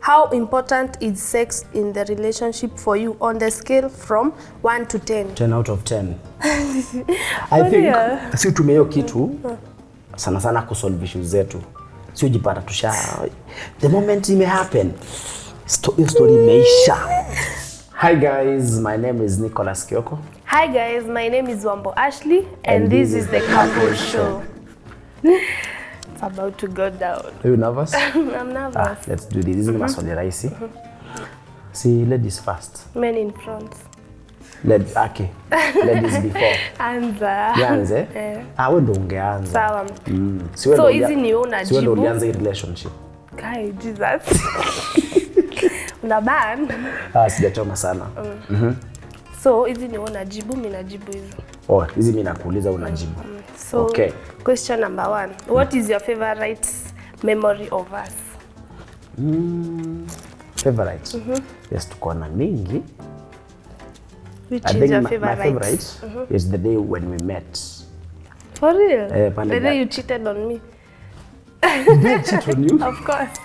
How important is sex in the relationship for you on the scale from 1 to 10? 10 out of 10. I think si tumeyo kitu sana sana kusolve issues zetu. Si ujipata tusha the moment it may happen. Story imeisha. Hi guys, my name is Kioko. Hi guys, my name is Wambo Ashley and this is the Couple Show. It's about to go down. Are you nervous? I'm nervous. Let's do this. This is maswali rahisi. See, ladies first. Men in front. Ladies before. Anza. Yanze? Wewe ndo ungeanza. Sawa. So hizi ni wewe unajibu. Wewe ndo ulianza hii relationship. Kai, Jesus. Una ban? Sijachoma sana. So hizi ni wewe unajibu, mimi najibu hizo. Hizi mimi nakuuliza unajibu. So, okay. Question number 1. What is your favorite memory of us? Favorite? Yes, tuko na mingi. Which is your favorite? My favorite is the day when we met. For real? The day you cheated on me. Did I cheat on you? Of course.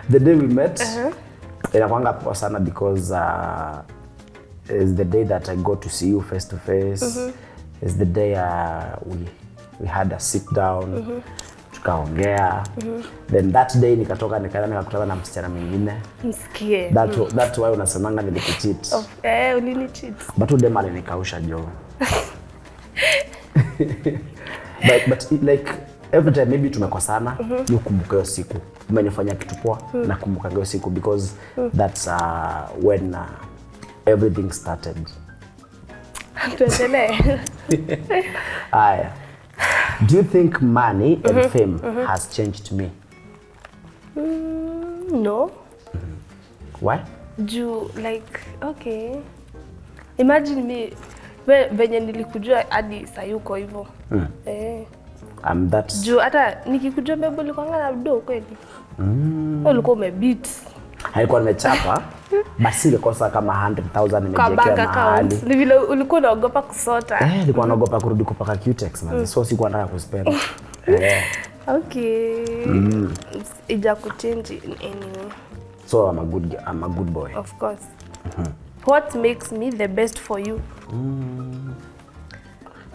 The day we met, inakwanga poa sana because it's the day that I got to see you face to face. It's the day we had a sit down, tukaongea. Then that day nikatoka nikakutana na msichana mwingine. Msikie. That's why unasemanga nilikucheat. Ulini cheat. But ule mali nikausha jo. but like every time maybe tumekosana, nikumbuka hiyo siku. Umenifanya kitu poa, nakumbuka hiyo siku because that's when everything started. Tuendelee. Aya. Do you think money and fame has changed me? No. Why? Okay. Imagine me venye nilikujua hadi sayuko hivyo. I'm that. Hata nikikujua bebo ulikuwa na do kweli. Ulikuwa umebeat. Haikuwa nimechapa. Basi ilikosa kama 100,000 nimejiwekea mahali. Ni vile ulikuwa unaogopa kusota. Nilikuwa naogopa kurudi kupaka Q-Tex man. So sikuwa nataka kuspend. Okay. Ija kuchange in any way. So I'm a good boy. Of course. What makes me the best for you?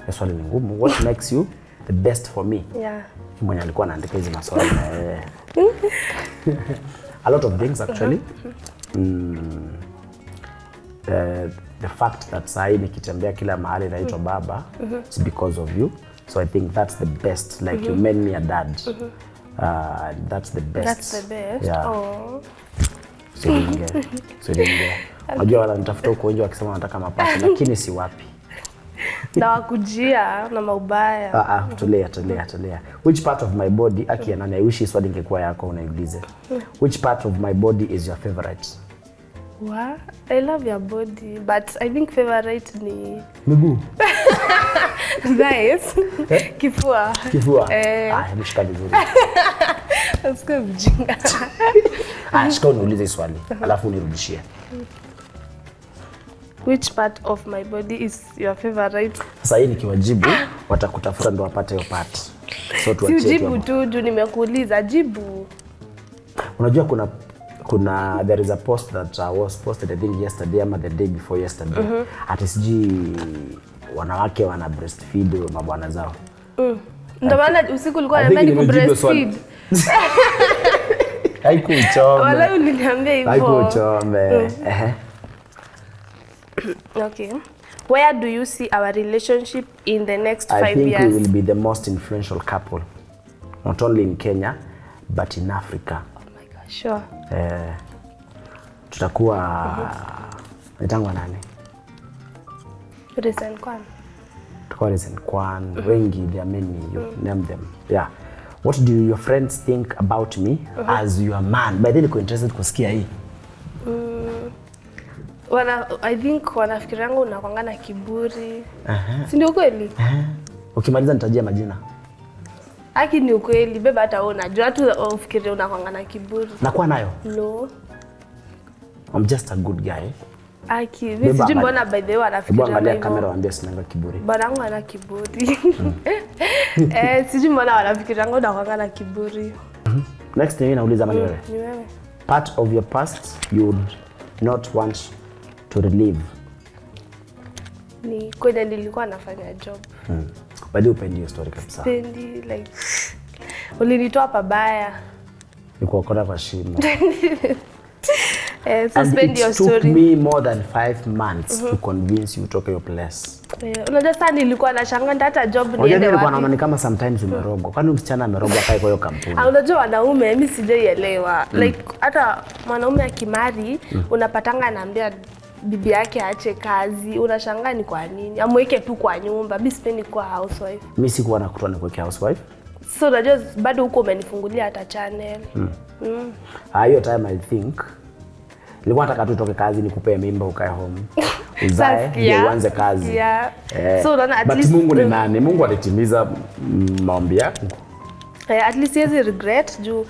Swali ni ngumu. What makes you the best for me? Yeah. Mwenye alikuwa anaandika hizi maswali. A lot of things actually. The fact that sahi nikitembea kila mahali naitwa baba, it's because of you. So I think that's the best. Like you made me a dad. That's the best. That's the best. Yeah. Oh. So unajua wananitafuta huko nje wakisema wanataka mapato lakini si wapi. Na wakujia na maubaya. Tulia. Which part of my body nani I wish hii swali ingekuwa yako unaiulize. Which part of my body is your favorite? What? I love your body, but I think favorite ni miguu. Nice. Kifua. Mshika vizuri. Usiku mjinga. Shika uniulize swali, alafu unirudishie. Which part of my body is your favorite? Sasa hii nikiwajibu watakutafuta ndo wapate hiyo part. So tuachie. Si jibu tu nimekuuliza jibu. Unajua kuna there is a post that was posted I think yesterday ama the day before yesterday. Atisiji wanawake wana breastfeed mabwana zao. Ndio maana usiku ulikuwa unaniambia ni breastfeed. Haikuchome. Wala uliniambia hivyo. Haikuchome. Okay. Where do you see our relationship in the next 5 years? I think we will be the most influential couple. Not only in Kenya, but in Africa. Oh my gosh, sure. Tutakuwa nitangwa nani? Recent Kwan. Tutakuwa Recent Kwan. Wengi, there are many, you name them. Yeah. What do your friends think about me as your man? By the way, niko interested kusikia hii. I think wanafikirianga unakwanga na kiburi. Si ndio kweli? Ukimaliza nitajia majina. Aki ni ukweli, beba hata wewe unajua tu ufikirie unakwanga na kiburi. Nakuwa nayo? No. I'm just a good guy. Aki, mimi sijui mbona by the way wanafikiria hivyo. Angalia kamera waambie sinanga kiburi. Barangu ana kiburi. Sijui mbona wanafikiria unakwanga na kiburi. Next thing nauliza mani wewe. Ni wewe. Part of your past you would not want to relive. Ni kwenda nilikuwa nafanya job. Bado upendi hiyo story kabisa. Pendi like ulinitoa pabaya. Niko kwa shimo. Suspend your story. It took me more than 5 months to convince you to take your place. Unajua sana nilikuwa nashangaa hata job niende wapi. Nilikuwa naona ni kama sometimes umerogwa. Kwani msichana amerogwa kai kwa hiyo kampuni? Unajua wanaume mimi sijaielewa. Like hata mwanaume akimari unapatanga anaambia bibi yake aache kazi. Unashangaa ni kwa nini? Amweke tu kwa nyumba. Mimi sipendi kuwa housewife. Mimi sikuwa nakutoa ni kwa housewife. So unajua bado huko umenifungulia hata channel. Hiyo time I think nilikuwa nataka tu toke kazi nikupe mimba ukae home. Uzae ndio uanze kazi. So unaona at least but Mungu ni nani? Mungu alitimiza maombi yangu. At least siwezi regret juu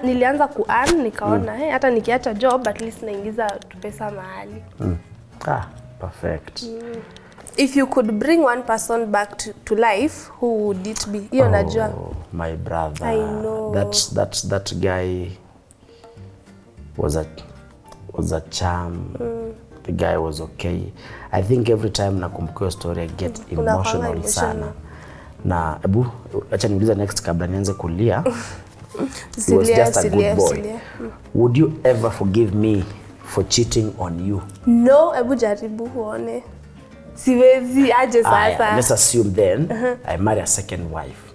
nilianza ku-earn nikaona hata nikiacha job at least naingiza pesa mahali. Perfect. If you could bring one person back to life, who would it be? Hiyo najua. My brother. I know. That guy was a charm. The guy was okay. I think every time nakumbuka hiyo story I get emotional sana. Na ebu acha niulize next kabla nianze kulia. He was just a good boy. Would you ever forgive me for cheating on you? No, ebu jaribu uone. Siwezi aje sasa. Let's assume then I marry a second wife.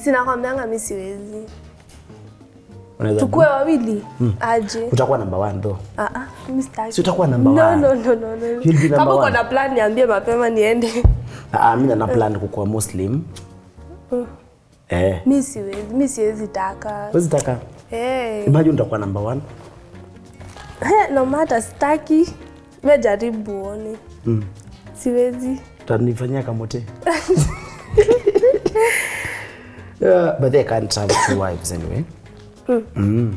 Sina kwambianga mimi siwezi. Tukue wawili aje. Utakuwa number 1 though. Mimi sitaki. Si utakuwa number 1. No. Kama uko na plan niambie mapema niende. Mimi nina plan kukuwa Muslim. Mimi siwezi taka. Huwezi taka? Imagine utakuwa number 1. No matter sitaki. Wewe jaribu uone. Siwezi. Utanifanyia kamote. But they can't have 2 wives anyway.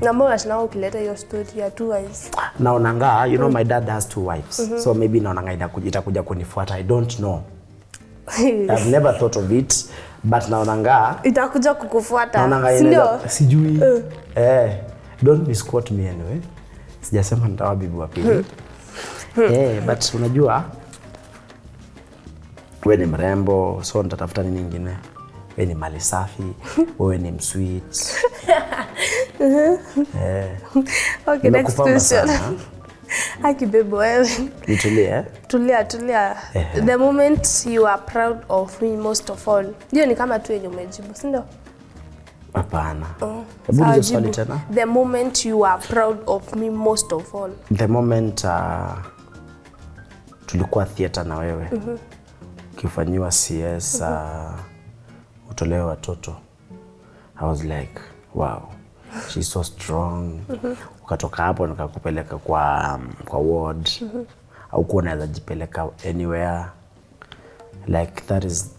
Na mbona shina ukileta hiyo story ya 2 wives? Naonanga, you know my dad has 2 wives. So maybe naonanga itakuja kunifuata. I don't know. I've never thought of it, but naonanga itakuja kukufuata. Ndio? Sijui. Don't misquote me anyway. Sijasema nitawa bibi wa pili. But unajua wewe ni mrembo, so nitatafuta nini nyingine? Wewe ni mali safi, wewe ni msweet. Okay, next question. Akibebo wewe. Nitulie. Tulia. The moment you are proud of me most of all. Hiyo ni kama tu yenye umejibu, si ndio? Hapana. Hebu swali tena. The moment you are proud of me most of all. The moment tulikuwa theater na wewe. Kifanyiwa CS utolewe watoto. I was like, wow. She's so strong. Ukatoka hapo nikakupeleka kwa ward. Au kuwa naweza jipeleka anywhere. Like that is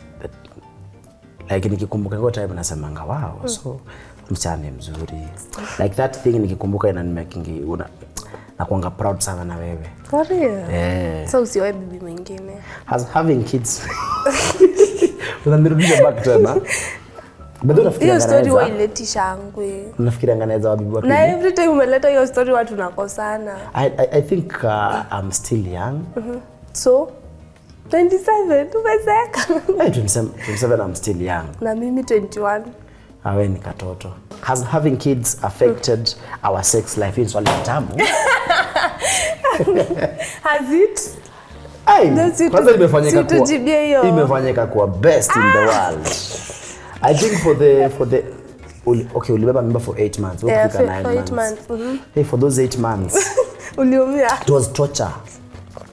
like nikikumbuka kwa time nasemanga wow, so msichana mzuri. Like that thing nikikumbuka inanimakingi nakuanga proud sana na wewe. For real? So usiwe bibi mwingine. Having kids. Unanirudisha back tena. Bado nafikiria hiyo story wa ileti shangwe. Unafikiria nganaweza wabibi wa pili? Na every time umeleta hiyo story watu nakosana. I think I'm still young. So 27 umezeka. 27 I'm still young. Na mimi 21. Awe ni katoto. Has having kids affected our sex life in swali tamu? Has it? Kwanza imefanyika kuwa best in the world. I think for the okay, ulibeba mimba for 8 months. Ukifika 9 months. Hey, for those 8 months. Uliumia. It was torture.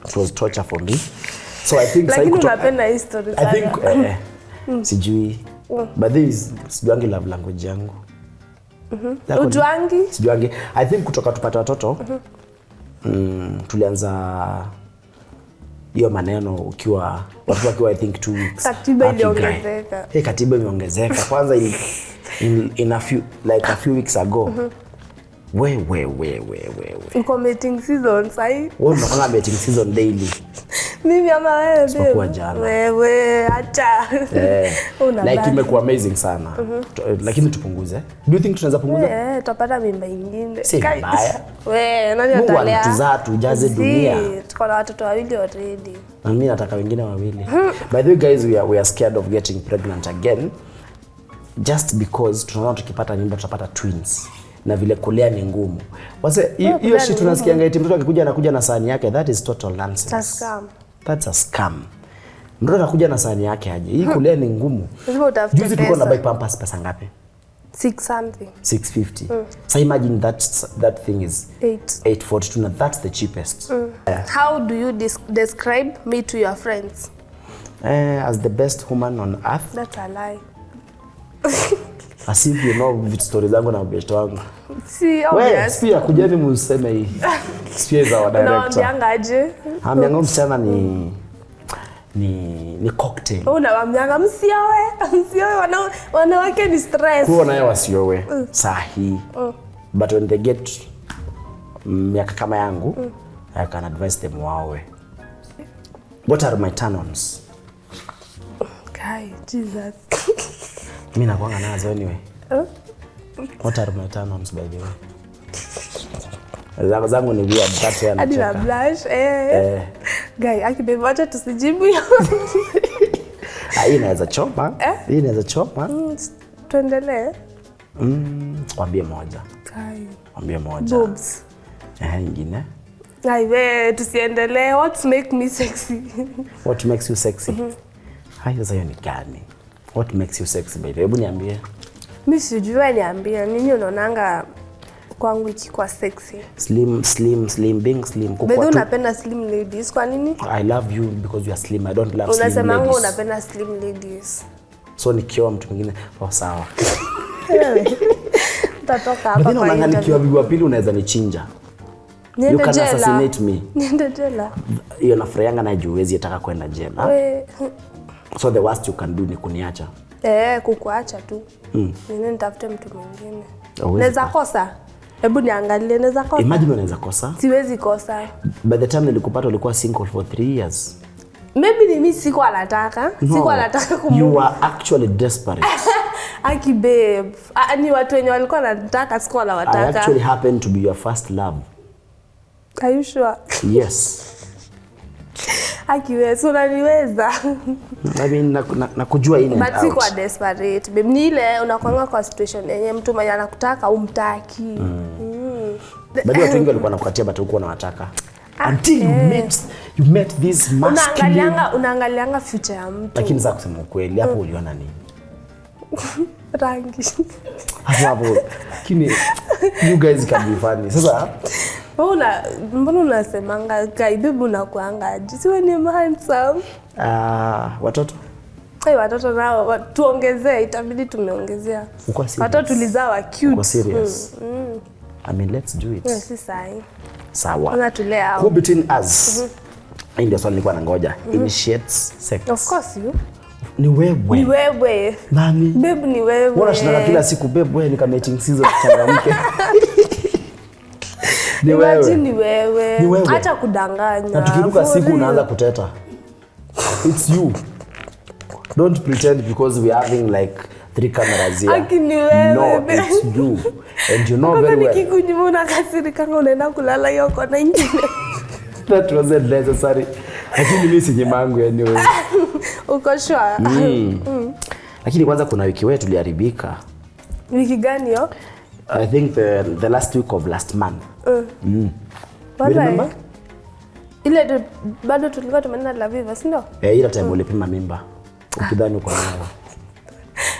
It was torture for me. So I think lakini unapenda hii story sana. I think sijui. But this sijuangi love language yangu. Ujuangi? Sijuangi. I think kutoka tupata watoto tulianza hiyo maneno ukiwa watu wakiwa I think 2 weeks. Katiba iliongezeka. Katiba imeongezeka. Kwanza in a few weeks ago. We. Uko mating season sai? Wewe unafanya mating season daily. Mimi ama wewe Sipokuwa jana. Wewe acha. Like imekuwa amazing sana. Lakini tupunguze. Do you think tunaweza punguza? Tutapata mimba nyingine. Si mbaya. Wewe nani atalea? Mungu anatuzaa tujaze dunia. Tuko na watoto wawili already. Na mimi nataka wengine wawili. By the way guys, we are scared of getting pregnant again. Just because tunaona tukipata mimba tutapata twins. Na vile kulea ni ngumu. Wase hiyo shit tunasikianga eti mtoto akikuja anakuja na sahani yake, that is total nonsense. That's scam. That's a scam. Mtoto anakuja na sahani yake aje. Hii kulea ni ngumu. Lazima utafute pesa. Juzi tuko na buy pampers pesa ngapi? 6 something. 650. So imagine that thing is 842. Now that's the cheapest. How do you describe me to your friends? As the best woman on earth. That's a lie. As if you know stories zangu na best wangu. Si obvious. Wewe kujeni mseme hii. Spia za wa director. Unawaambianga aje? Ambianga msichana ni cocktail. Unawaambianga msioe wanawake ni stress. Kuwa naye wasiowe sahi. But when they get miaka kama yangu, I can advise them wawe. What are my turn-ons? Kai, Jesus. Mimi nakuanga nazo anyway. What are my turn-ons by the way? Zangu ni weird, that's why Hadi na blush. Guy, akibeba acha tusijibu hiyo. Hii inaweza choma. Hii inaweza choma. Tuendelee. Kwambie moja. Kai. Kwambie moja. Boobs. Nyingine. Ai we tusiendelee. What make me sexy? What makes you sexy? Hayo zayo ni gani? What makes you sexy by the way? Hebu niambie. Mimi sijui niambie. Nini unaonanga kwangu ikikuwa sexy? Slim, being slim. Bedu unapenda slim ladies. Kwa nini? I love you because you are slim. I don't love slim ladies. Unasema ngo unapenda slim ladies. So nikiwa mtu mwingine sawa. Utatoka hapa kwa hiyo. Lakini nikiwa bibi wa pili unaweza nichinja. You can assassinate me. Niende jela. Hiyo nafurahianga na juwezi yataka kwenda jela. So the worst you can do ni kuniacha. Kukuacha tu. Nini nitafute mtu mwingine. Naweza kosa? Hebu niangalie naweza kosa. Imagine unaweza kosa. Siwezi kosa. By the time nilikupata ulikuwa single for 3 years. Maybe ni mimi sikuwa nataka. Sikuwa nataka You were actually desperate. Aki babe. Ni watu wenye walikuwa wanataka sikuwa nawataka. I actually happened to be your first love. Are you sure? Yes. Aki wewe so unaniweza. I mean nakujua in and out. But sikuwa desperate. Babe ni ile unakuanga kwa situation yenye mtu mwenye anakutaka umtaki. Bado watu wengi walikuwa wanakukatia but huko wanataka. Until you met this masculine. Unaangalianga future ya mtu. Lakini za kusema ukweli hapo uliona nini? Rangi. Hapo kini you guys can be funny. Sasa mbona unasemanga kai bibi unakuanga aje? Siwe ni handsome. Watoto? Watoto nao tuongezee, itabidi tumeongezea. Watoto tulizaa cute. Uko serious? I mean let's do it. Yes, sahi. Sawa. Unatulea. Who between us? Ndio swali nilikuwa nangoja. Initiates sex. Of course you. Ni wewe. Ni wewe. Nani? Babe ni wewe. Unashinda kila siku babe wewe ni kama mating season changamke. Ni wewe. Ni wewe. Acha kudanganya. Na tukiruka siku unaanza kuteta. It's you. Don't pretend because we are having like 3 cameras here. Akini wewe. No, it's you. And you know very well. Nikikunyima unakasirika unaenda kulala hiyo kona nyingine. That wasn't necessary. Lakini mimi si nyemangu anyway. Uko sure? Lakini kwanza kuna wiki wetu tuliharibika. Wiki gani hiyo? I think the last week of last month. Remember? Ile bado tulikuwa tumeenda La Viva, si ndio? Ile time ulipima mimba. Ukidhani uko nayo.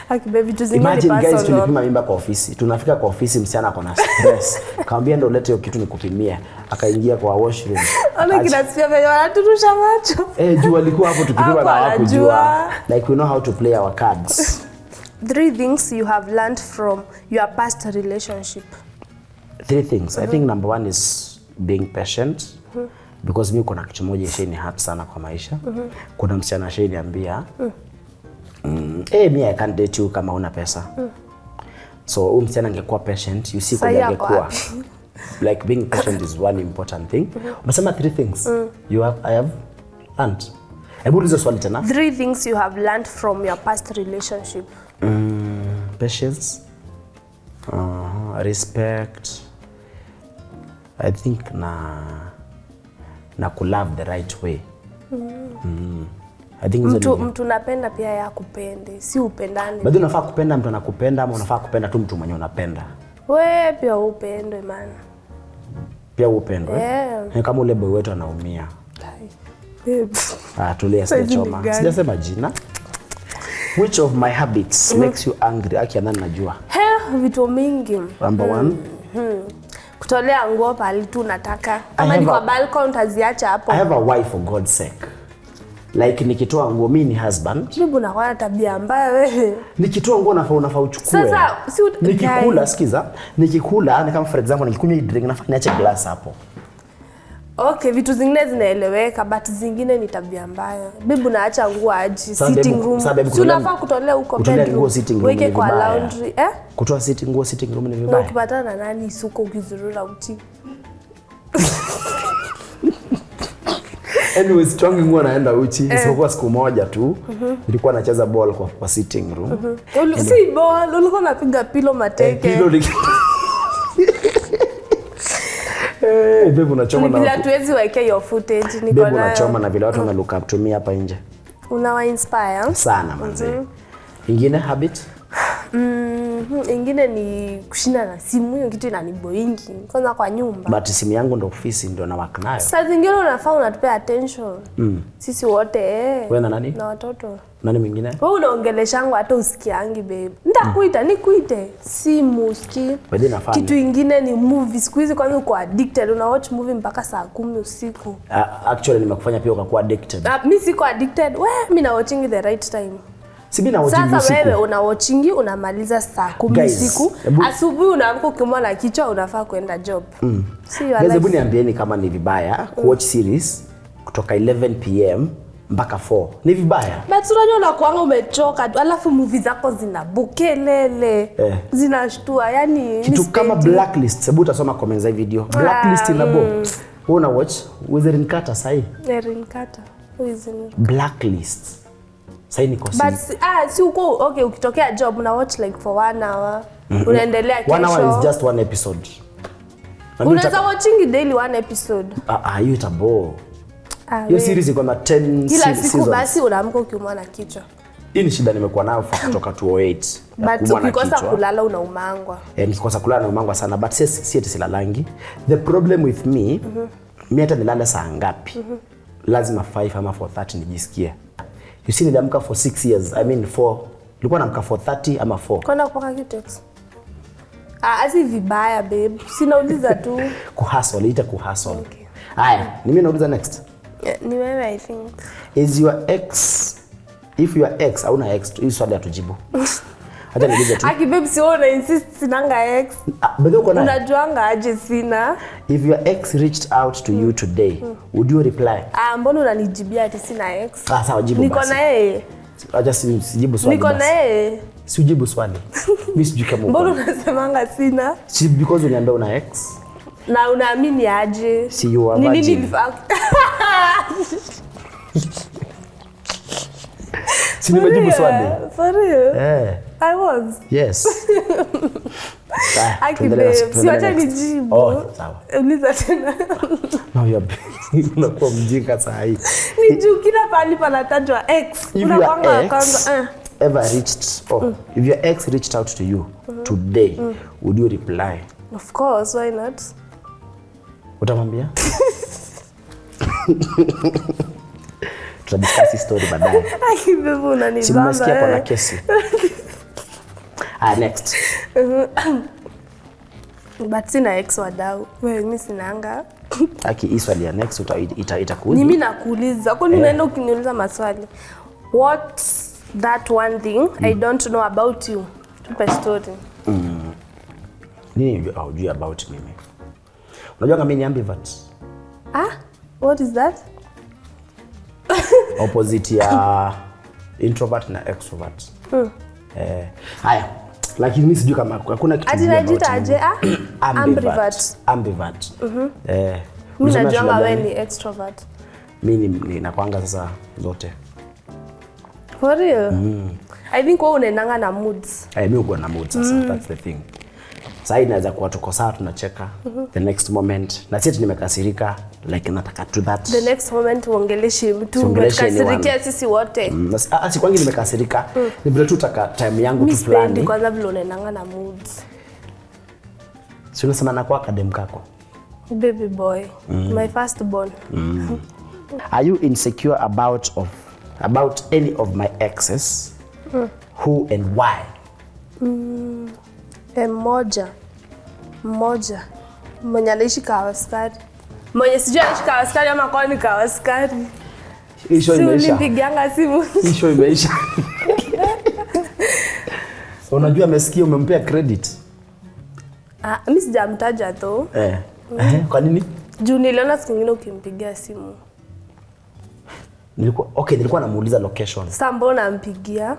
Akibe vitu zingine personal. Imagine guys tulipima mimba kwa ofisi. Tunafika kwa ofisi msichana ako na stress. Kaambia ndo lete hiyo kitu nikupimie. Akaingia kwa washroom. Ana kinasikia vile wanaturusha macho. Juu alikuwa hapo tukipima na hawakujua. Like we know how to play our cards. 3 things you have learned from your past relationship. 3 things. I think number 1 is being patient. Because mimi kuna kitu moja isheni hurt sana kwa maisha. Kuna msichana ashaniambia me I can't date you kama una pesa. So msichana angekuwa patient, you see kwa angekuwa. Like being patient is one important thing. Umesema 3 things. I have Learned. Hebu ulizo swali tena. 3 things you have learned from your past relationship. Patience. Respect. I think na ku love the right way. I think mtu napenda pia ya kupende, si upendane. Bado unafaa kupenda mtu anakupenda ama unafaa kupenda tu mtu mwenye unapenda? Wewe pia upendwe man. Pia upendwe? Yeah. Kama ule boy wetu anaumia. Tulia sijachoma. Sijasema jina. Which of my habits makes you angry? Aki nani najua? Vitu mingi. Number 1. Kutolea nguo pale tu nataka. Kama ni kwa balcony utaziacha hapo. I have a wife for God's sake. Like nikitoa nguo mimi ni husband. Jibu na kwa tabia mbaya wewe. Nikitoa nguo unafaa uchukue. Sasa si nikikula sikiza. Nikikula ni kama for example nikikunywa drink nafaa niache glass hapo. Okay, vitu zingine zinaeleweka but zingine ni tabia mbaya. Bibi naacha nguo aje sitting room. Si unafaa kutolea huko bedroom. Weke kwa laundry, Kutoa nguo sitting room ni vibaya. Ukipatana na nani suko ukizurura uti. Anyway, strong nguo naenda uchi. Isipokuwa siku moja tu nilikuwa nacheza ball kwa sitting room. Si ball, ulikuwa unapiga pillow mateke. Babe unachoma na bila tuwezi weke your footage niko nayo. Babe unachoma na vile watu wana look up to me hapa nje. Unawa inspire sana manze. Ingine habit? Ingine ni kushinda na simu, hiyo kitu inaniboingi. Kwanza kwa nyumba. But simu yangu ndo ofisi ndo na work nayo. Saa zingine unafaa unatupea attention. Sisi wote Wewe na nani? Na watoto. Nani mwingine? Wewe unaongeleshangu hata usikiangi babe. Nitakuita nikuite. Simu usikii. Kitu ingine ni movies. Siku hizi kwanza uko addicted, una watch movie mpaka saa 10 usiku. Actually nimekufanya pia ukakuwa addicted. Mimi siko addicted. Mimi na watching the right time. Sibina watching usiku. Sasa wewe una watching unamaliza saa 10 usiku. Asubuhi unaamka ukimwona kichwa unafaa kwenda job. Guys, hebu niambieni kama ni vibaya kuwatch series kutoka 11 pm mpaka 4. Ni vibaya. But unajua unakuanga umechoka tu, alafu movie zako zinabukelele. Zinashtua, yani kitu kama blacklist. Hebu utasoma comments za video. Blacklist inabo. Wewe una watch Wizard Carter sahi? Erin Carter. Blacklist. Sahi niko si. But si uko okay ukitokea job una watch like for 1 hour. Unaendelea kesho. 1 hour is just 1 episode. Unaweza watching daily 1 episode. You itabo. Hiyo series iko na 10 seasons. Kila siku basi unaamka ukiumwa kichwa. Hii ni shida nimekuwa nayo kutoka 2008. But ukikosa kulala unaumangwa. Nikikosa kulala naumangwa sana but si eti silalangi. The problem with me, mimi hata nilale saa ngapi? Lazima 5 ama 4:30 nijisikie. You see niliamka for 6 years. I mean 4. Nilikuwa naamka 4:30 ama 4. Kwenda kupaka kitex. Asi vibaya babe. Sinauliza tu. Kuhustle, ita kuhustle. Okay. Haya, mimi nauliza next. Ni wewe I think. Is your ex, if your ex hauna ex, hii swali hatujibu. Hata niulize tu. Aki babe si una insist sinanga ex. Bado uko naye? Unajuanga aje sina. If your ex reached out to you today, would you reply? Mbona unanijibia ati sina ex? Sawa jibu basi. Niko na yeye. Acha sijibu swali basi. Niko na yeye. Si ujibu swali. Mimi sijui kama uko. Mbona unasemanga sina? Si because uniambia una ex. Na unaamini aje? Si you are virgin. Nini nilifanya? Si nimejibu swali. For real? I was. Yes. Si wacha nijibu. Sawa. Uliza tena. Now you are unakuwa mjinga saa hii. Niju kila pali panatajwa ex. Unapanga kwanza ever reached if your ex reached out to you today, would you reply? Of course, why not? Utamwambia? Tutadiscuss story baadaye. Akibebu unanibamba. Simesikia kwa kesi. Next. But sina ex wadau. Wewe mimi sinanga. Hii swali ya next itakuuliza. Mimi nakuuliza. Kwani unaenda ukiniuliza maswali? What's that one thing I don't know about you? Tupe story. Nini hujui about mimi? Unajua kama mimi ni ambivert? What is that? Opposite ya introvert na extrovert. Haya. Lakini mimi sijui kama hakuna kitu kingine. Ati aje? Ambivert. Mimi najua wewe ni extrovert. mimi nakwanga sasa zote. For real? I think wewe unaendanga na moods. Mimi uko na moods sasa, that's the thing. Sasa inaweza kuwa tuko sawa tunacheka, the next moment na sisi nimekasirika, like nataka to that. The next moment uongeleshi mtu umekasirikia sisi wote. Si kwangi nimekasirika, ni vile tu taka time yangu tu fulani. Mimi kwanza vile unaendanga na moods. Si unasema na kwa academy kako? Baby boy, my first born. Are you insecure about any of my exes? Who and why? Mmoja. Mwenye anaishi Kawaskari. Mwenye sijui anaishi Kawaskari ama kwa ni Kawaskari. Isho imeisha. Si unipigianga simu. Isho imeisha. Unajua amesikia umempea credit. Mimi sijamtaja tu. Kwa nini? Juu niliona siku nyingine ukimpigia simu. Nilikuwa namuuliza location. Sasa mbona nampigia?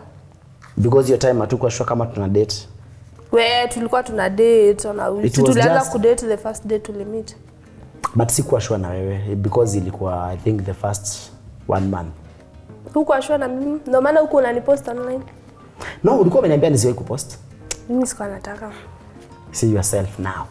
Because your time hatukuwa sure kama tuna date. Tulikuwa tuna date tulianza ku date the first day tulimit. But sikuwa sure na wewe because ilikuwa I think the first 1 month. Hukuwa sure na mimi? Ndio maana huko unanipost online. No, ulikuwa umeniambia nisiwahi kupost. Mimi sikuwa nataka. See yourself now.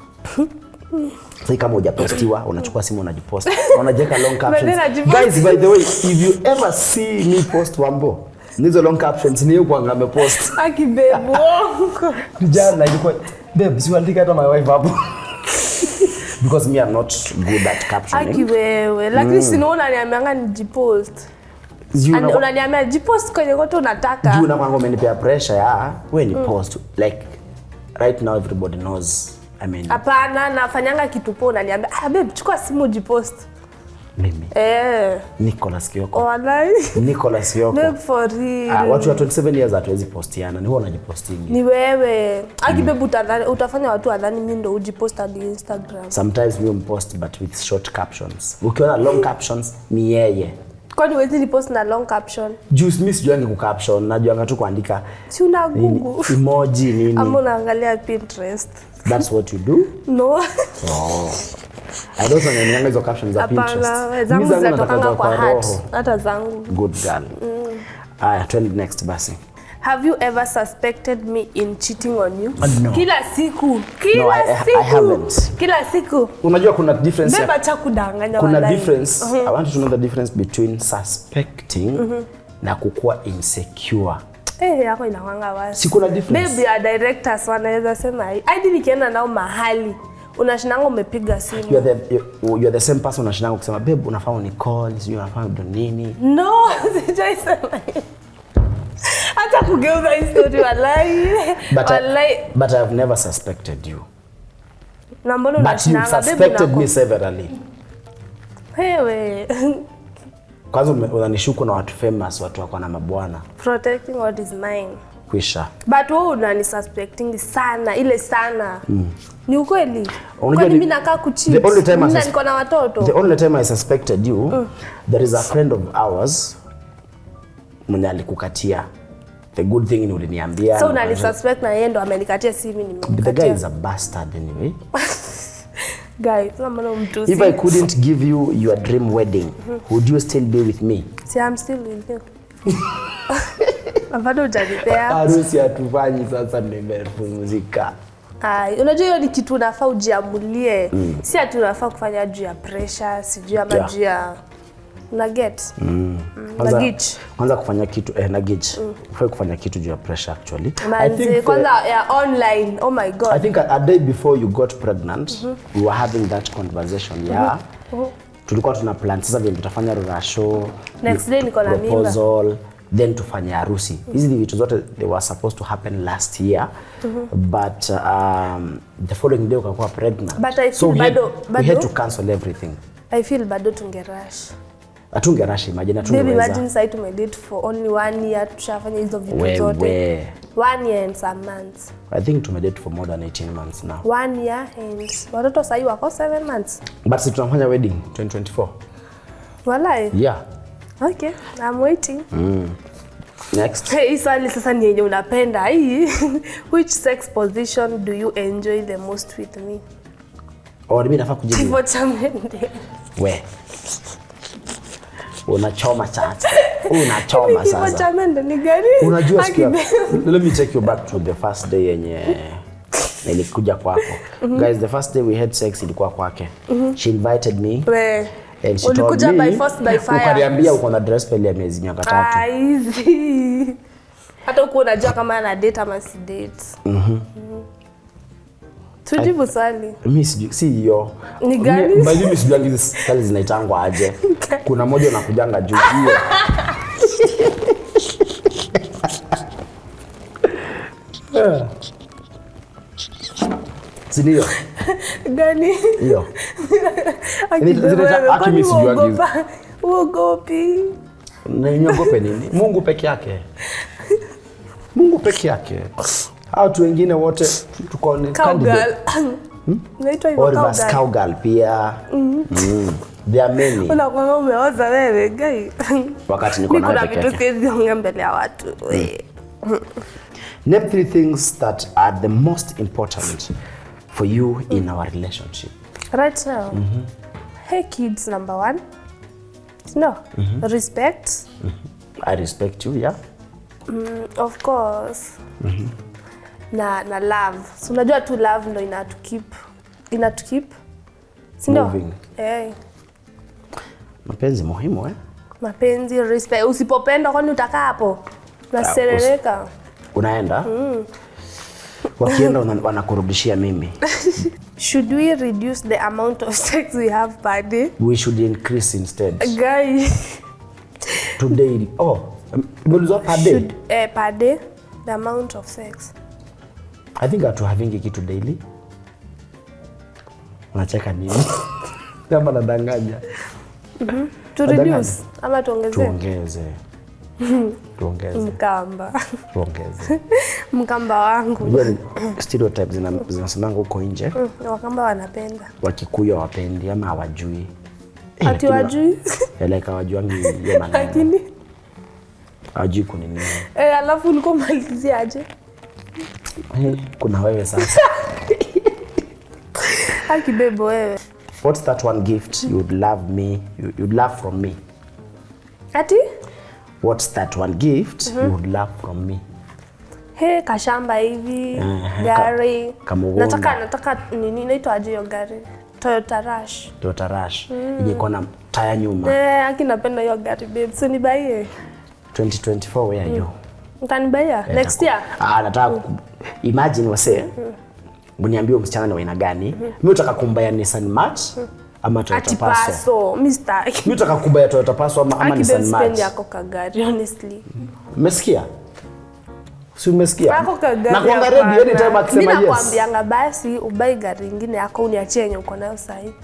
Sasa kama hujapostiwa unachukua simu unajipost. Unajeka long captions. Guys, by the way, if you ever see me post Wambo, nizo long captions ni yuko angame post. Aki babe wongo. Kijana ilikuwa babe si uandika hata my wife hapo. Because me I'm not good at captioning. Aki wewe, lakini sinaona niambianga nijipost. Unaniambia jipost kwenye kote unataka. Juu na kwangu umenipea pressure ya wewe ni post. Like right now everybody knows. I mean, hapana nafanyanga kitu poa unaniambia babe chukua simu jipost. Mimi. Nicholas Kioko. Wallahi. Nicholas Kioko. Babe for real. Watu wa 27 years hatuwezi postiana. Ni wewe unajipostingi. Ni wewe. Aki babe utafanya watu wadhani mimi ndo ujipost hadi Instagram. Sometimes we post but with short captions. Ukiona long captions ni yeye. Kwani wewe ulipost na long caption? Juice mimi sijuangi ku caption, najuanga tu kuandika. Si una Google. Emoji nini? Ama unaangalia Pinterest. That's what you do? No. I don't know hizo captions za Pinterest. Hapana, zangu zinatokanga kwa heart. Hata zangu. Good girl. Trend next basi. Have you ever suspected me in cheating on you? No. Kila siku. No, I haven't. Kila siku. Unajua kuna difference. Beba cha kudanganya kuna difference. I want you to know the difference between suspecting na kukua insecure. Yako inawanga wazi. Si kuna difference. Baby ya directors wanaweza sema hadi nikienda nao mahali unashinanga umepiga simu. You're the same person unashinanga kusema babe unafaa ni call, sio unafaa ndo nini? No, sijaisema. Hata kugeuza history wallahi. But I have never suspected you. Na mbona unashinanga babe? But you suspected me severally. Hewe. Kwanza unanishuku na watu famous, watu wako na mabwana. Protecting what is mine. Kwisha. But wewe unani suspecting sana, ile sana. Ni ukweli? Kwani mimi nakaa kucheat? Mimi niko na watoto. The only time I suspected you, there is a friend of ours mwenye alikukatia. The good thing ni uliniambia. So unani suspect na yeye ndo amenikatia simu nimemkatia. The guy is a bastard anyway. Guys, mtusi. If I couldn't give you your dream wedding, would you still be with me? See, I'm still with you. Bado hujanipea. Harusi hatufanyi sasa, nimepumzika. Unajua hiyo ni kitu unafaa ujiamulie. Si ati unafaa kufanya juu ya pressure, si juu ya juu ya nugget. Kwanza kufanya kitu nugget. Ufai kufanya kitu juu ya pressure actually. I think kwanza ya online. Oh my god. I think a day before you got pregnant, we were having that conversation. Tulikuwa tuna plan sasa vile tutafanya rura show. Next day niko na mimba. Proposal, then tufanye harusi. Hizi vitu zote they were supposed to happen last year. But the following day ukakuwa pregnant. But I feel so we had to cancel everything. I feel bado tungerush. Atungerash, imagine atungeweza. Baby, imagine sasa tumedate for only 1 year, tushafanya hizo vitu zote. 1 year and some months. I think tumedate for more than 18 months now. 1 year and watoto sasa wako 7 months. But si tunafanya wedding 2024. Walai? Yeah. Okay, I'm waiting. Next. Hey, swali sasa ni yenye unapenda hii. Which sex position do you enjoy the most with me? Mimi nafaa kujibu. Kifo cha mende. We. Unachoma chacha. Unachoma sasa. Kifo cha mende ni gani? Unajua siku let me take you back to the first day yenye nilikuja kwako. Guys, the first day we had sex ilikuwa kwake. She invited me. And she told me, by force by fire. Ukaniambia uko na dress pale ya miezi 3. Easy. Hata uko unajua kama ana date ama si date. Tujibu swali. Mimi si hiyo. Ni gani? Bali mimi sijui hizi swali zinaitangwa aje. Kuna moja unakujanga juu hiyo. Sindio? Gani? Hiyo. Haki mimi sijui. Uogopi. Na niogope nini? Mungu peke yake. Mungu peke yake. Hao watu wengine wote tuko ni candidate. Naitwa hivyo cowgirl pia. There are many. Unakuwa umeoza wewe, guy. Wakati niko na peke yake. Kuna vitu siwezi ongea mbele ya watu. Name 3 things that are the most important for you in our relationship. Right now. Hey kids, number 1. No. Respect. I respect you, yeah. Of course. Na love. So unajua tu love ndo inatukeep. Sindio? Moving. Mapenzi muhimu Mapenzi, respect. Usipopenda kwani utakaa hapo? Unaserereka. Unaenda? Wakienda wanakurudishia mimi. Should we reduce the amount of sex we have per day? We should increase instead. Guys. Today. Umeulizwa per day? Per day, the amount of sex. I think hatu having kitu daily. Unacheka nini? Kama nadanganya. To reduce ama tuongeze? Tuongeze. Mkamba. Tuongeze. Mkamba wangu. Stereotypes zinasemanga huko nje. Wakamba wanapenda. Wakikuyu hawapendi ama hawajui. Ati wajui? Like hawajuangi hiyo maneno. Lakini hawajui kunini. Alafu niko malizia aje? Kuna wewe sasa. Haki bebo wewe. What's that one gift you'd love from me? Ati? What's that one gift you would love from me? Kashamba hivi, gari. Nataka nini inaitwa aje hiyo gari? Toyota Rush. Toyota Rush. Iko na taya nyuma. Haki napenda hiyo gari babe. So nibaie. 2024 where are you? Utanibaia next year? Nataka imagine wase. Uniambie msichana ni wa aina gani? Mimi nataka kumbaya Nissan March ama Toyota Passo. Mimi nataka kumbaya Toyota Passo ama Nissan March. Spend yako kagari honestly. Umesikia? Si umesikia? Na kuanga ready anytime akisema yes. Mimi nakwambianga basi ubai gari nyingine yako uniachie yenye uko nayo sasa hivi.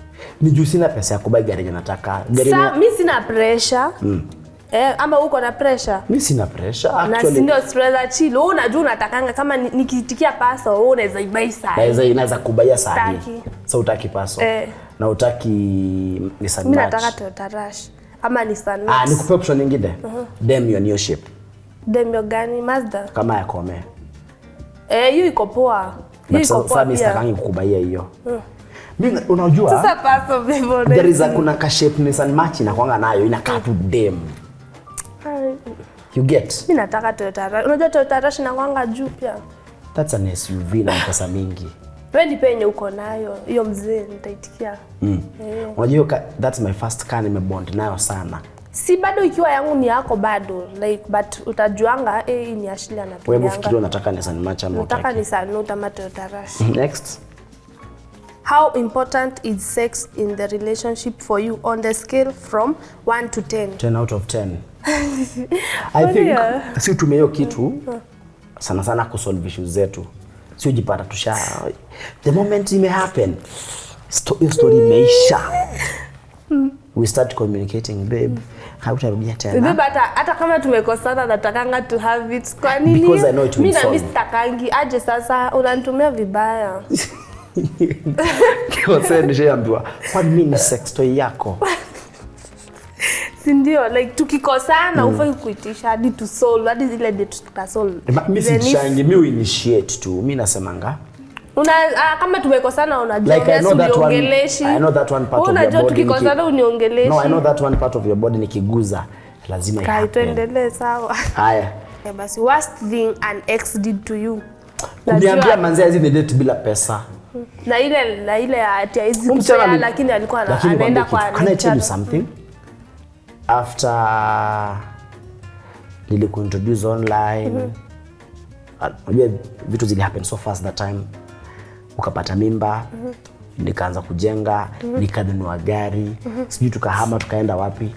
Ni juu sina pesa ya kubai gari yenye nataka. Sasa mimi sina pressure. Ama uko na pressure? Mimi sina pressure actually. Na si ndio stress chill. Wewe unajua unatakanga kama nikitikia Passo wewe unaweza ibai saa. Inaweza kubaia saa hii. Sasa utaki Passo. Na utaki Nissan March. Mimi nataka Toyota Rush ama Nissan March. Nikupe option nyingine. Dem your new shape. Dem your gani? Mazda. Kama ya Kome. Hiyo iko poa. Hiyo iko poa. Sasa mimi sitakangi kukubaia hiyo. Mimi unajua? Sasa Passo vipo. There is kuna ka shape Nissan March inakuanga nayo inakaa tu dem. You get? Mimi nataka Toyota Rush. Unajua Toyota Rush inakuanga juu pia. That's an SUV na pesa mingi. Wewe ni penye uko nayo. Hiyo mzee nitaitikia. Unajua that's my first car nimebond nayo sana. Si bado ikiwa yangu ni yako bado like but utajuanga ni Ashley anatumia. Wewe unafikiri unataka Nissan March ama unataka? Nataka Nissan Note ama Toyota Rush. Next. How important is sex in the relationship for you on the scale from 1 to 10? 10 out of 10. I think si tumeo kitu sana sana kusolve issues zetu. Si ujipata tusha the moment it may happen. Story imeisha. We start communicating, babe. Hautarudia tena. Babe hata kama tumekosana natakanga to have it. Kwa nini? Because I know it will solve. Mimi sitakangi aje sasa unanitumia vibaya. Kiose nishaambiwa kwa nini sex toy yako? Si ndio like tukikosana ufai kuitisha hadi to solve hadi zile date tuta solve. Mimi si changi mimi initiate tu. Mimi nasemanga Kama tumekosana unajua like, I know that one part of your unajua body. Tukikosana uniongeleshi. No, I know that one part of your body nikiguza lazima ihappen. Tuendelee sawa. Haya. Basi worst thing an ex did to you. Uniambia manzi hizi ni date bila pesa. Na ile ati hizi kupea lakini alikuwa anaenda kwa. Can I tell you something? After nilikuintroduce online, unajua vitu zili happen so fast that time. Ukapata mimba, nikaanza kujenga, nikanunua gari, sijui tukahama tukaenda wapi.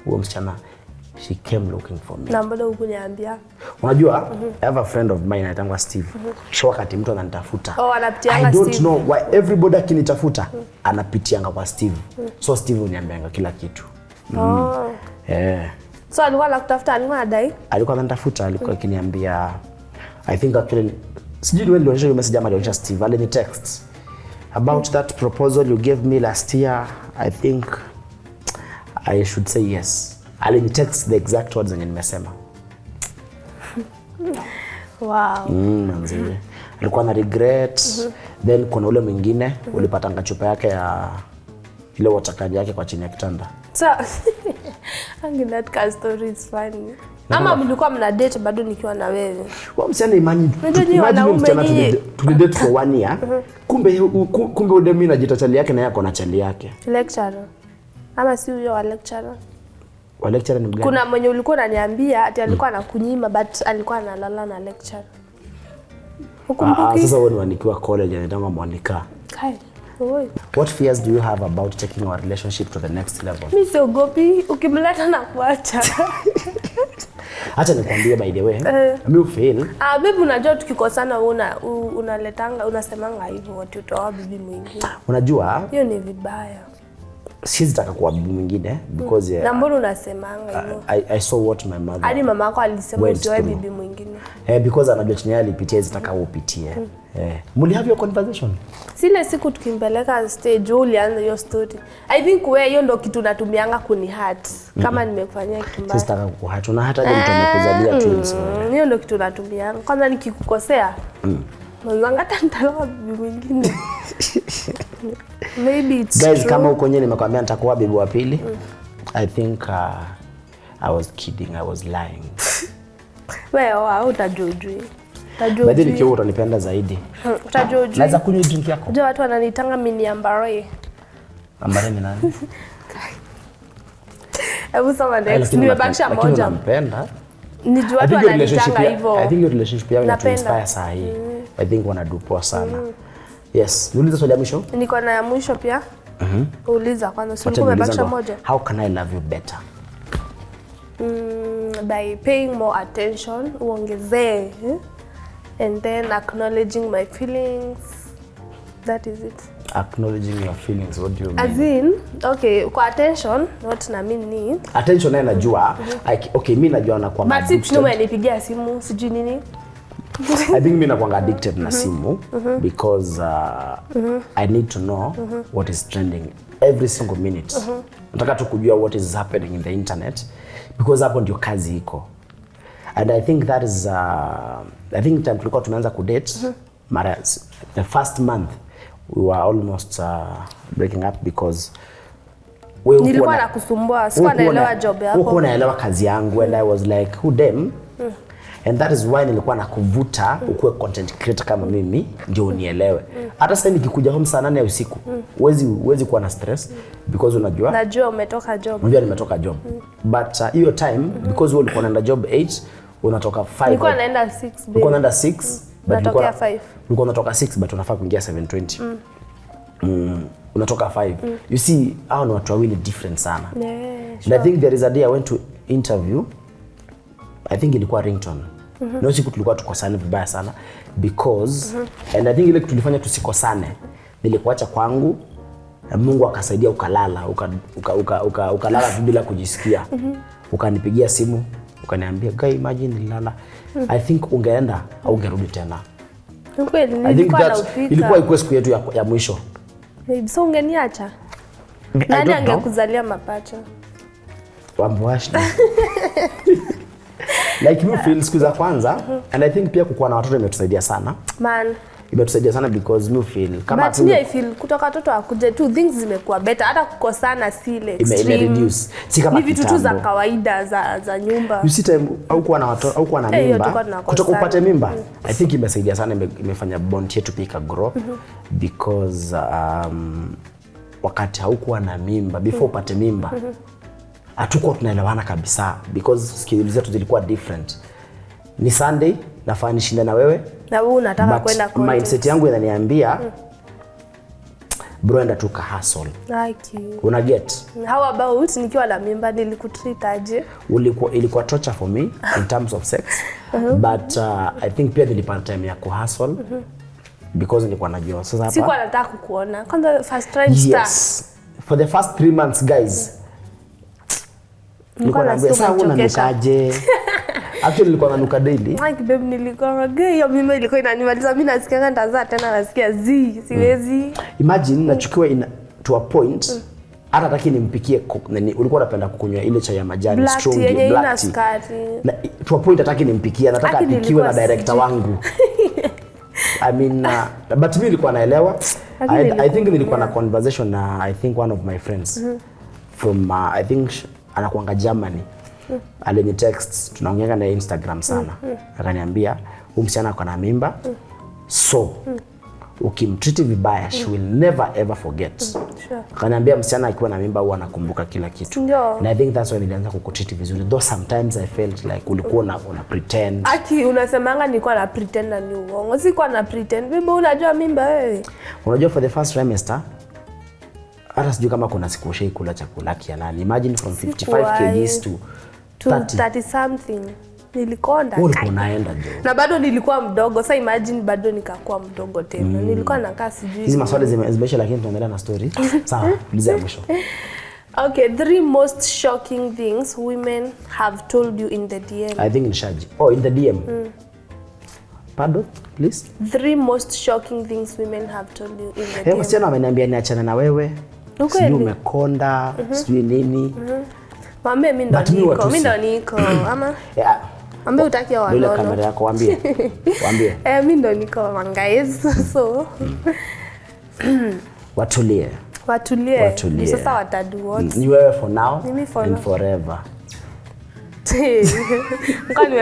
Huyo msichana she came looking for me. Na mbona hukuniambia? Unajua, I have a friend of mine anaitwa Steve. So wakati mtu ananitafuta, anapitianga I don't Steve. know why everybody akinitafuta anapitianga kwa Steve. So Steve uniambianga kila kitu. So alikuwa anakutafuta, alikuwa anadai? Alikuwa ananitafuta, alikuwa akiniambia I think actually sijui wewe ndio unajua message ama ndio Steve alini text about that proposal you gave me last year. I think I should say yes. Alini text the exact words zenye nimesema. Wow. Manzi. Alikuwa na regret. Then kuna ule mwingine ulipata chupa yake ya ile water can yake kwa chini ya kitanda. So that kind story is funny. Ama mlikuwa mna date bado nikiwa na wewe. Wao msiana imagine tulidate for 1 year. Kumbe ule mimi najita chali yake na yako na chali yake. Lecturer. Ama si huyo wa lecturer. Wa lecturer ni mgani? Kuna mwenye ulikuwa unaniambia ati alikuwa anakunyima but alikuwa analala na lecturer. Ukumbuki? Sasa wewe nikiwa college anaitwa Monica. Kai. What fears do you have about taking our relationship to the next level? Mimi siogopi, ukimleta na kuacha. Acha nikwambie by the way, mimi feel. Babe unajua tukikosana unaletanga unasemanga hivyo watu toa bibi mwingine. Unajua? Hiyo ni vibaya. Siwezi taka kuwa bibi mwingine because na mbona unasemanga hivyo? I saw what my mother. Hadi mama yako alisema utoe bibi mwingine. Because anajua chenye alipitia zitaka upitie. Muli have your conversation? Sile siku tukimpeleka stage ulianza hiyo story. I think wewe hiyo ndio kitu natumianga kuni hurt. Kama nimekufanyia kitu mbaya. Sitaka kukuhurt. Na hata mtu amekuzalia twins. Hiyo ndio kitu natumianga. Kwanza nikikukosea. Mwanzanga nitaloa bibi mwingine. Maybe it's guys, true. Kama uko nyenye nimekwambia nitakuwa bibi wa pili. I think I was kidding, I was lying. Wewe utajujui. Baadhi nikiwa utanipenda zaidi. Utajujui. Naweza kunywa drink yako. Unajua watu wananitanga mini ambare. Ambare ni nani? Hebu soma next. Nimebakisha moja. Lakini unampenda. Nijua watu wananitanga hivyo. I think your relationship yao inspire saa hii. I think wanadupoa sana. Yes, niulize swali la mwisho. Niko na ya mwisho pia. Uliza kwanza, si umebakisha moja. How can I love you better? By paying more attention, uongezee. And then acknowledging my feelings. That is it. Acknowledging your feelings, what do you mean? As in, okay, kwa attention, what na mean ni? Attention na najua. Okay, mimi najua na kwa addicted. But si tume nipigia simu, sijui nini. I think mimi nakuanga addicted na simu because I need to know what is trending every single minute. Nataka tu kujua what is happening in the internet because hapo ndio kazi iko. And I think that is I think time tulikuwa tumeanza kudate the first month we were almost breaking up because nilikuwa nakusumbua, sikuwa naelewa job yako. Huko naelewa kazi yangu and I was like who them? And that is why nilikuwa nakuvuta ukuwe content creator kama mimi ndio unielewe. Hata sasa nikikuja home saa 8 ya usiku, huwezi kuwa na stress because najua umetoka job. Unajua nimetoka job. But hiyo time because wewe ulikuwa unaenda job 8, unatoka 5. Nilikuwa naenda 6. Ulikuwa unaenda 6 but unatoka 5. Ulikuwa unatoka 6 but unafaa kuingia 7:20. Unatoka 5. You see, hao ni watu wawili different sana. Yeah, sure. And I think there is a day I went to interview. I think ilikuwa Ringtone. Na siku tulikuwa tukosane vibaya sana because and I think ile kitu tulifanya tusikosane. Nilikuacha kwangu na Mungu akasaidia ukalala, ukalala tu bila kujisikia. Ukanipigia simu, ukaniambia, "Guy, imagine nilala." I think ungeenda au ungerudi tena. Kweli nilikuwa na ufika. Ilikuwa iko siku yetu ya mwisho. So ungeniacha? Nani angekuzalia mapacha? Wambo Ashley. Like me feel siku za kwanza and I think pia kukuwa na watoto imetusaidia sana. Man, imetusaidia sana because me feel kama but I feel kutoka watoto akuje tu things zimekuwa better, hata kukosana sile ime reduce, si kama vitu tu za kawaida za nyumba. You see time au kuwa na watoto au kuwa na mimba, kutoka upate mimba I think imesaidia sana, imefanya bond yetu pika grow because wakati haukuwa na mimba before upate mimba hatukuwa tunaelewana kabisa because skills zetu zilikuwa different. Ni Sunday nafaa nishinda na wewe na wewe unataka kwenda content. Mindset yangu inaniambia bro enda tuka hustle. Una get? How about nikiwa na mimba nilikutreat aje? Ilikuwa torture for me in terms of sex. But I think pia nilipata time ya ku hustle because nilikuwa najua sasa hapa sikuwa nataka kukuona kwanza first trimester. Yes, for the first 3 months guys nilikuwa naambia sasa unanukaje. Actually nilikuwa nanuka daily. Like babe nilikuwa gay, hiyo mimba ilikuwa inanimaliza mimi, nasikia ndazaa tena nasikia siwezi. Imagine nachukiwa to a point hata hataki nimpikie ulikuwa unapenda kukunywa ile chai ya majani strong black tea. To a point hataki nimpikie, nataka apikiwe na director wangu. I mean but mimi nilikuwa naelewa. I think nilikuwa na conversation na I think one of my friends from I think anakuanga Germany. Alini text tunaongea na Instagram sana. Akaniambia huyu msichana ako na mimba. So ukimtreat vibaya she will never ever forget. Sure. Akaniambia msichana akiwa na mimba huwa anakumbuka kila kitu. And I think that's why nilianza kukutreat vizuri. Though sometimes I felt like ulikuwa una pretend. Aki unasemanga nilikuwa na pretend na ni uongo. Sikuwa na pretend. Bibi unajua mimba wewe. Unajua for the first trimester hata sijui kama kuna siku ushai kula chakula kia nani. Imagine from 55 kgs to 30 something. Nilikonda. Ulikuwa unaenda jo. Na bado nilikuwa mdogo. Sasa imagine bado nikakuwa mdogo tena. Nilikuwa nakaa sijui. Hizi maswali zimeisha lakini tunaendelea na story. Sawa, uliza mwisho. Okay, 3 most shocking things women have told you in the DM. I think in Shaji. Oh, in the DM. Pardon, please. 3 most shocking things women have told you in the DM. Msichana ameniambia niachane na wewe. Sijui umekonda, sijui nini. Mwambie mimi ndo niko. Ama? Yeah. Ambie utaki ya wanono. Ile kamera yako waambie. Waambie. Mimi ndo niko guys. So watulie. Sasa watadu what? Ni wewe for now and forever.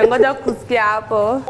Ngoja kusikia hapo.